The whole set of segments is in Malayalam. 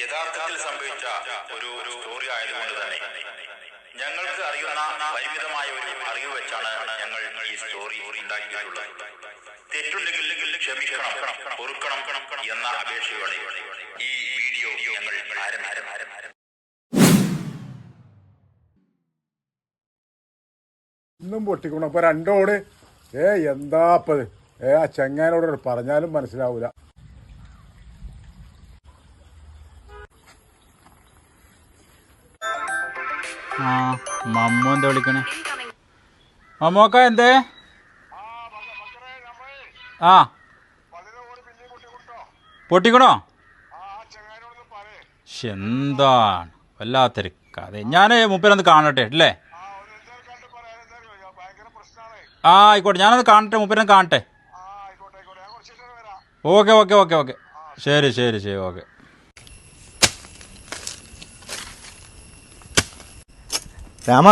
യഥാർത്ഥത്തിൽ സംഭവിച്ച ഒരു സ്റ്റോറി ആയതുകൊണ്ട് തന്നെ ഞങ്ങൾക്ക് അറിയുന്ന പരിമിതമായ ഒരു അറിവ് വെച്ചാണ് ഞങ്ങൾ ഈ സ്റ്റോറി ഉണ്ടാക്കിയിട്ടുള്ളത്. തെറ്റുണ്ടെങ്കിൽ ക്ഷമിക്കണം, പൊറുക്കണം എന്ന അപേക്ഷയോടെ ഈ വീഡിയോ ഞങ്ങൾ ഇന്നും പൊട്ടിക്കണം. അപ്പൊ രണ്ടോട് എന്താ അപ്പത് ആ ചെങ്ങാനോട് പറഞ്ഞാലും മനസ്സിലാവൂല. ആ മമ്മു എന്താ വിളിക്കണേ? മമ്മോക്ക എന്തേ? ആ പൊട്ടിക്കണോ? എന്താണ് വല്ലാത്തൊരു കഥ. ഞാൻ മുപ്പരൊന്ന് കാണട്ടെ അല്ലേ? ആ ആയിക്കോട്ടെ, ഞാനത് കാണട്ടെ, മുപ്പരൊന്ന് കാണട്ടെ. ഓക്കെ ഓക്കെ ഓക്കെ ഓക്കെ ശരി ശരി ശരി ഓക്കെ. രാമ,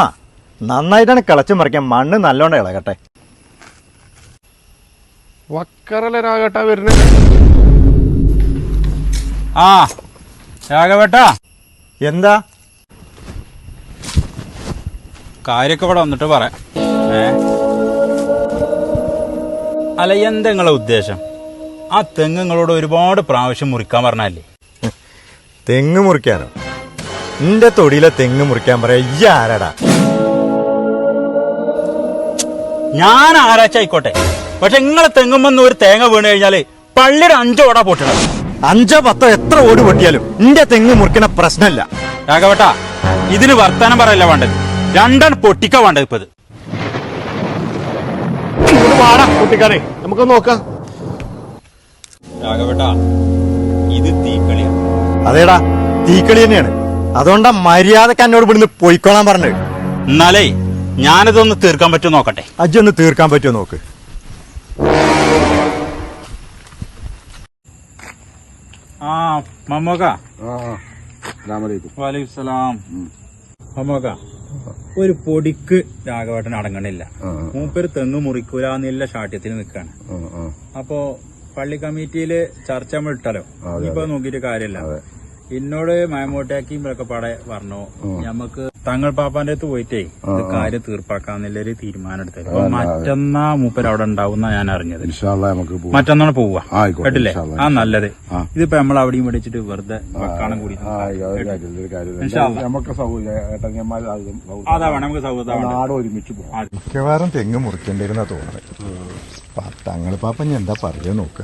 നന്നായിട്ടാണ് കിളച്ച് മറിക്കാൻ. മണ്ണ് നല്ലോണം ഇളകട്ടെ. വക്കറലാകട്ടാ വരുന്നത്. ആ രാഘവേട്ടാ, എന്താ കാര്യമൊക്കെ ഇവിടെ വന്നിട്ട് പറയാം. അല്ല, എന്താ നിങ്ങളെ ഉദ്ദേശം? ആ തെങ്ങ് നിങ്ങളോട് ഒരുപാട് പ്രാവശ്യം മുറിക്കാൻ പറഞ്ഞല്ലേ? തെങ്ങ് മുറിക്കാനോ? നിന്റെ തൊടിയിലെ തെങ്ങ് മുറിക്കാൻ പറയാ ഈ ആരാടാ? ഞാൻ ആരാച്ചായിക്കോട്ടെ, പക്ഷെ നിങ്ങളെ തെങ്ങുമെന്ന് ഒരു തേങ്ങ വീണ് കഴിഞ്ഞാല് പള്ളിയുടെ 5 ഓടാ പൊട്ടണം. 5 10 എത്ര ഓട് പൊട്ടിയാലും നിന്റെ തെങ്ങ് മുറിക്കണ പ്രശ്നമല്ല. രാഘവേട്ടാ, ഇതിന് വർത്താനം പറയല്ല വേണ്ടത്, 2 പൊട്ടിക്ക വേണ്ടത്. ഇപ്പത് പൊട്ടിക്കാനേ നമുക്ക് നോക്കാം. രാഘവേട്ടാ, ഇത് തീക്കളിയാണ്. അതേടാ, തീക്കളി തന്നെയാണ്. അതുകൊണ്ടാ മര്യാദക്ക് എന്നോട് ഇവിടുന്ന് പോയിക്കോളാൻ പറഞ്ഞത്. എന്നാലേ ഞാനിതൊന്ന് തീർക്കാൻ പറ്റുമോ നോക്കട്ടെ. അജൊന്ന് തീർക്കാൻ പറ്റുമോ നോക്ക്. ആ മമ്മോക്ക. അസ്സലാമു സലാം. മമ്മോക്ക, ഒരു പൊടിക്ക് രാഘവേട്ടൻ അടങ്ങണില്ല. മൂപ്പര് തെങ്ങ് മുറിക്കൂലെന്നുള്ള ശാഠ്യത്തിന് നിൽക്കാണ്. അപ്പോ പള്ളി കമ്മിറ്റിയില് ചർച്ച നമ്മൾ ഇട്ടല്ലോ, ഇപ്പൊ നോക്കിയിട്ട് കാര്യമില്ല. എന്നോട് മയമോട്ടാക്കിയും ഇവരൊക്കെ പാടെ പറഞ്ഞു, ഞമ്മക്ക് തങ്ങൾ പാപ്പാന്റെ അടുത്ത് പോയിട്ടേ ഇത് കാര്യം തീർപ്പാക്കാന്നുള്ളൊരു തീരുമാനം എടുത്തത്. അപ്പൊ മറ്റന്നാ മൂപ്പര് അവിടെ ഉണ്ടാവുന്ന ഞാൻ അറിഞ്ഞത്. മറ്റന്നാണ് പോവാ കേട്ടില്ലേ? ആ നല്ലത്. ഇതിപ്പോ നമ്മൾ അവിടെയും വിളിച്ചിട്ട് വെറുതെ വക്കാണം കൂടി അതാ വേണം നമുക്ക് സൗഹൃദം ഒരുമിച്ച് പോകാം. മിക്കവാറും തെങ്ങ് മുറിക്കേണ്ടിരുന്ന തോന്നുന്നത്. തങ്ങൾ പാപ്പ ഞാൻ എന്താ പറയാ നോക്ക.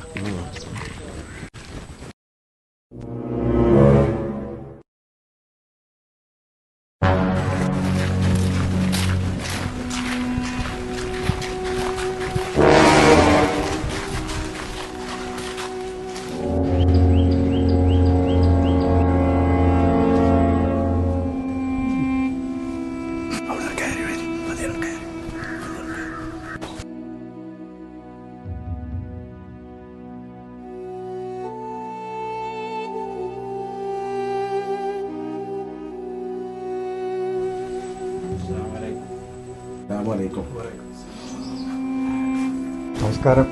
നമസ്കാരം.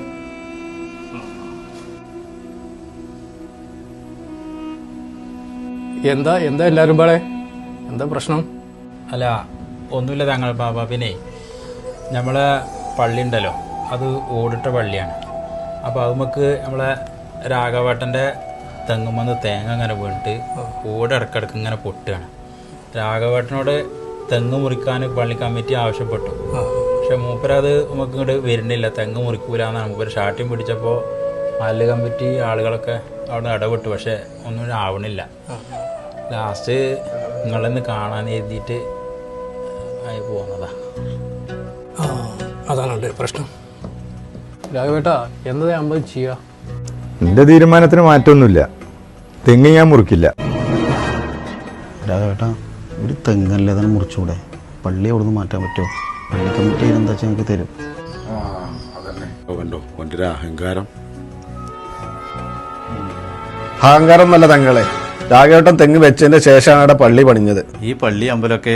എന്താ എല്ലാരും പാടെ എന്താ പ്രശ്നം? അല്ല ഒന്നുമില്ല തങ്ങൾ പാപ്പ. പിന്നെ നമ്മളെ പള്ളി ഉണ്ടല്ലോ, അത് ഓടിട്ട പള്ളിയാണ്. അപ്പോൾ അത് നമുക്ക് നമ്മളെ രാഘവേട്ടൻ്റെ തെങ്ങുമെന്ന് തേങ്ങ ഇങ്ങനെ വീണിട്ട് ഓട് ഇടക്കിടക്ക് ഇങ്ങനെ പൊട്ടുകയാണ്. രാഘവേട്ടനോട് തെങ്ങ് മുറിക്കാൻ പള്ളി കമ്മിറ്റി ആവശ്യപ്പെട്ടു. പക്ഷെ മൂപ്പരത് നമുക്ക് ഇങ്ങോട്ട് വരുന്നില്ല, തെങ്ങ് മുറിക്കൂലെന്നാണ് മൂപ്പര് ശാഠ്യം പിടിച്ചപ്പോൾ പള്ളി കമ്മിറ്റി ആളുകളൊക്കെ അവിടെ ഇടപെട്ടു. പക്ഷെ ഒന്നും ആവണില്ല. ലാസ്റ്റ് നിങ്ങളെന്ന് കാണാൻ എഴുതിയിട്ട് ആയി പോകുന്നതാ. അതാണ് പ്രശ്നം. രാഘവേട്ടാ, എന്താ നമ്മൾ ചെയ്യുക? എന്റെ തീരുമാനത്തിന് മാറ്റമൊന്നുമില്ല. തെങ്ങ് ഞാൻ മുറിക്കില്ല. രാഘവേട്ടാ, ഒരു തെങ്ങല്ലേ തന്നെ മുറിച്ചൂടെ? പള്ളി അവിടെ നിന്ന് മാറ്റാൻ പറ്റുമോ? പള്ളി കമ്മിറ്റി എന്താ വെച്ചാൽ നമുക്ക് തരും. കണ്ടോ കൊണ്ടൊരു അഹങ്കാരം. അഹങ്കാരം നല്ല തങ്ങളെ. രാഘവേട്ടൻ തെങ്ങ് വെച്ചതിന്റെ ശേഷമാണ് അവിടെ പള്ളി പണിഞ്ഞത്. ഈ പള്ളി അമ്പലമൊക്കെ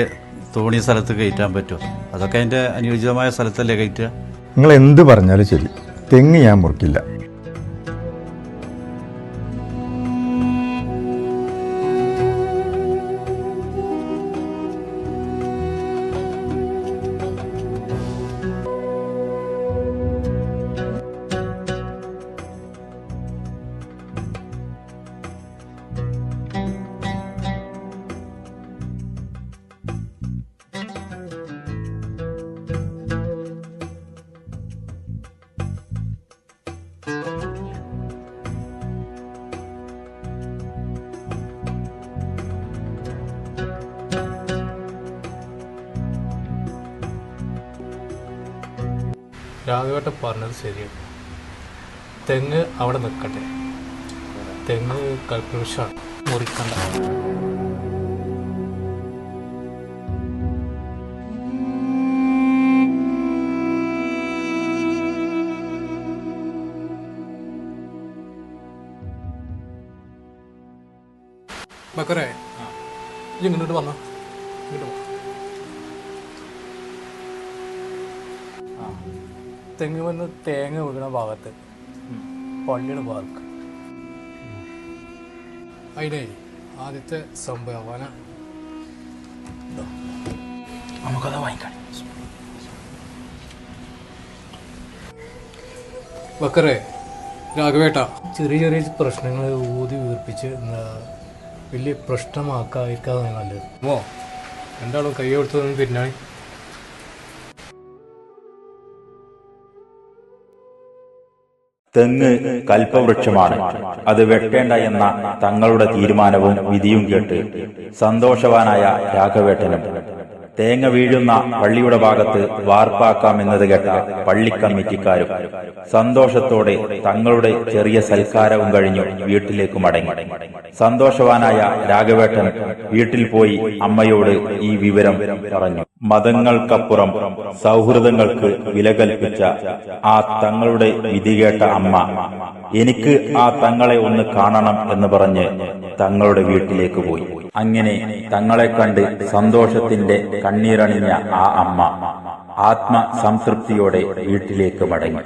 തോണിയ സ്ഥലത്ത് കയറ്റാൻ പറ്റുമോ? അതൊക്കെ അതിന്റെ അനുയോജ്യമായ സ്ഥലത്തല്ലേ കയറ്റുക? നിങ്ങൾ എന്ത് പറഞ്ഞാലും ശരി, തെങ്ങ് ഞാൻ മുറിക്കില്ല. രാഘവേട്ടൻ പറഞ്ഞത് ശരിയാണ്. തെങ്ങ് അവിടെ നിൽക്കട്ടെ. തെങ്ങ് കൽപ്പവൃക്ഷമാണ്, മുറിക്കണ്ട. ബക്കറേ, ഇങ്ങോട്ട് വന്നോ. ഇങ്ങോട്ട് വാ. തെങ്ങ് വന്ന് തേങ്ങ വീണ ഭാഗത്ത് പള്ളിയുടെ ഭാഗത്ത് അതിനെ ആദ്യത്തെ സംഭാവന നമുക്കത് വാങ്ങിക്കാം. ബക്കറേ, രാഘവേട്ട, ചെറിയ ചെറിയ പ്രശ്നങ്ങൾ ഊതി വീർപ്പിച്ച് വലിയ പ്രശ്നമാക്കാതിരിക്കാതെ നല്ലത്. രണ്ടാളും കൈ കൊടുത്തതൊന്നും പിന്നാണ്. തെങ്ങ് കൽപ്പവൃക്ഷമാണ്, അത് വെട്ടേണ്ട എന്ന തങ്ങളുടെ തീരുമാനവും വിധിയും കേട്ട് സന്തോഷവാനായ രാഘവേട്ടനും തേങ്ങ വീഴുന്ന പള്ളിയുടെ ഭാഗത്ത് വാർപ്പാക്കാമെന്നത് കേട്ട പള്ളി കമ്മിറ്റിക്കാരും സന്തോഷത്തോടെ തങ്ങളുടെ ചെറിയ സൽക്കാരവും കഴിഞ്ഞു വീട്ടിലേക്ക് മടങ്ങി. സന്തോഷവാനായ രാഘവേട്ടൻ വീട്ടിൽ പോയി അമ്മയോട് ഈ വിവരം പറഞ്ഞു. മതങ്ങൾക്കപ്പുറം സൗഹൃദങ്ങൾക്ക് വില കൽപ്പിച്ച ആ തങ്ങളുടെ വിധി കേട്ട അമ്മ എനിക്ക് ആ തങ്ങളെ ഒന്ന് കാണണം എന്ന് പറഞ്ഞ് തങ്ങളുടെ വീട്ടിലേക്ക് പോയി. അങ്ങനെ തങ്ങളെ കണ്ട് സന്തോഷത്തിന്റെ കണ്ണീരണിഞ്ഞ ആ അമ്മ ആത്മസംതൃപ്തിയോടെ വീട്ടിലേക്ക് മടങ്ങി.